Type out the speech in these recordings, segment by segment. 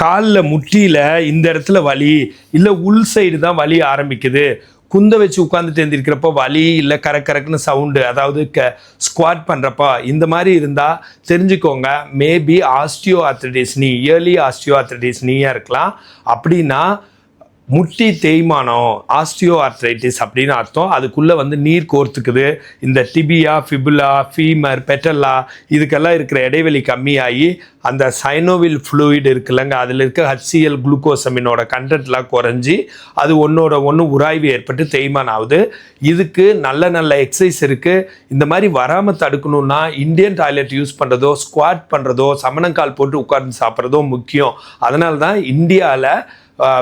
காலில் முட்டியில் இந்த இடத்துல வலி இல்லை உள் சைடு தான் வலி ஆரம்பிக்குது, குந்த வச்சு உட்காந்துட்டு எழுந்திருக்கிறப்போ வலி இல்லை கரக்குன்னு சவுண்டு, அதாவது ஸ்குவாட் பண்ணுறப்போ இந்த மாதிரி இருந்தால் தெரிஞ்சுக்கோங்க, மேபி ஆஸ்டியோ ஆர்த்ரைட்டிஸ் நீ இயர்லி ஆஸ்டியோ ஆர்த்ரைட்டிஸ் நீயாக இருக்கலாம். அப்படின்னா முட்டி தேய்மானம் ஆஸ்டியோ ஆர்த்ரைட்டிஸ் அப்படின்னு அர்த்தம். அதுக்குள்ளே நீர் கோர்த்துக்குது. இந்த டிபியா, ஃபிபுலா, ஃபீமர், பெட்டல்லா இதுக்கெல்லாம் இருக்கிற இடைவெளி கம்மியாகி அந்த சைனோவில் ஃப்ளூயிட் இருக்குல்லங்க, அதில் இருக்க HCl குளுக்கோசமினோட கண்டென்ட்லாம் குறைஞ்சி அது ஒன்று உராய்வு ஏற்பட்டு தேய்மானம் ஆகுது. இதுக்கு நல்ல எக்ஸசைஸ் இருக்குது. இந்த மாதிரி வராமல் தடுக்கணும்னா இந்தியன் டாய்லெட் யூஸ் பண்ணுறதோ, ஸ்குவாட் பண்ணுறதோ, சமணங்கால் போட்டு உட்கார்ந்து சாப்பிட்றதோ முக்கியம். அதனால தான் இந்தியாவில்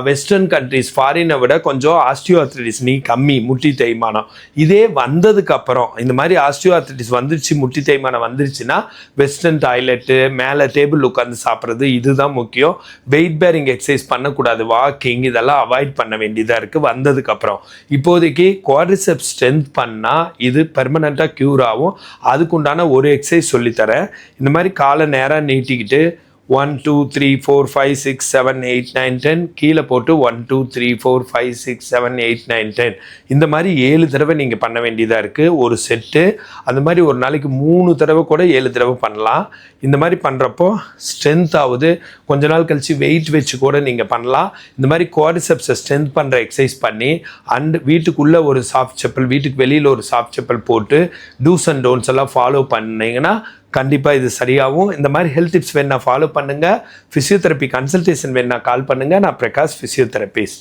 வெஸ்டர்ன் கண்ட்ரிஸ் ஃபாரினை விட கொஞ்சம் ஆஸ்டியோ ஆர்த்ரைட்டிஸ் நீ கம்மி முட்டி தேய்மானம். இதே வந்ததுக்கப்புறம் இந்த மாதிரி ஆஸ்டியோ ஆர்த்ரைட்டிஸ் வந்துருச்சு, முட்டி தேய்மானம் வந்துருச்சுன்னா வெஸ்டர்ன் டாய்லெட்டு, மேலே டேபிள் உட்காந்து சாப்பிட்றது இதுதான் முக்கியம். வெயிட் பேரிங் எக்ஸசைஸ் பண்ணக்கூடாது, வாக்கிங் இதெல்லாம் அவாய்ட் பண்ண வேண்டியதாக இருக்குது வந்ததுக்கப்புறம். இப்போதைக்கு குவாட்ரிசெப்ஸ் ஸ்ட்ரென்த் பண்ணால் இது பெர்மனண்ட்டாக க்யூர் ஆகும். அதுக்குண்டான ஒரு எக்ஸசைஸ் சொல்லித்தரேன். இந்த மாதிரி காலை நேராக நீட்டிக்கிட்டு 1 2 3 4 5 6 7 8 9 10 கீழே போட்டு 1 2 3 4 5 6 7 8 9 10 இந்த மாதிரி 7 தடவை நீங்கள் பண்ண வேண்டியதாக இருக்குது ஒரு செட்டு. அந்த மாதிரி ஒரு நாளைக்கு 3 தடவை கூட 7 தடவை பண்ணலாம். இந்த மாதிரி பண்ணுறப்போ ஸ்ட்ரென்த் ஆகுது. கொஞ்ச நாள் கழித்து வெயிட் வச்சு கூட நீங்கள் பண்ணலாம். இந்த மாதிரி குவாட்ரிசெப்ஸை ஸ்ட்ரென்த் பண்ணுற எக்ஸசைஸ் பண்ணி வீட்டுக்குள்ளே ஒரு சாஃப்ட் செப்பல், வீட்டுக்கு வெளியில் ஒரு சாஃப்ட் செப்பல் போட்டு டூஸ் அண்ட் டோன்ட்ஸ் எல்லாம் ஃபாலோ பண்ணிங்கன்னா கண்டிப்பாக இது சரியாகும். இந்த மாதிரி ஹெல்த் டிப்ஸ் வேணா ஃபாலோ பண்ணுங்கள். ஃபிசியோதெரப்பி கன்சல்டேஷன் வேணா கால் பண்ணுங்கள். நான் பிரகாஷ், ஃபிசியோதெரபிஸ்ட்.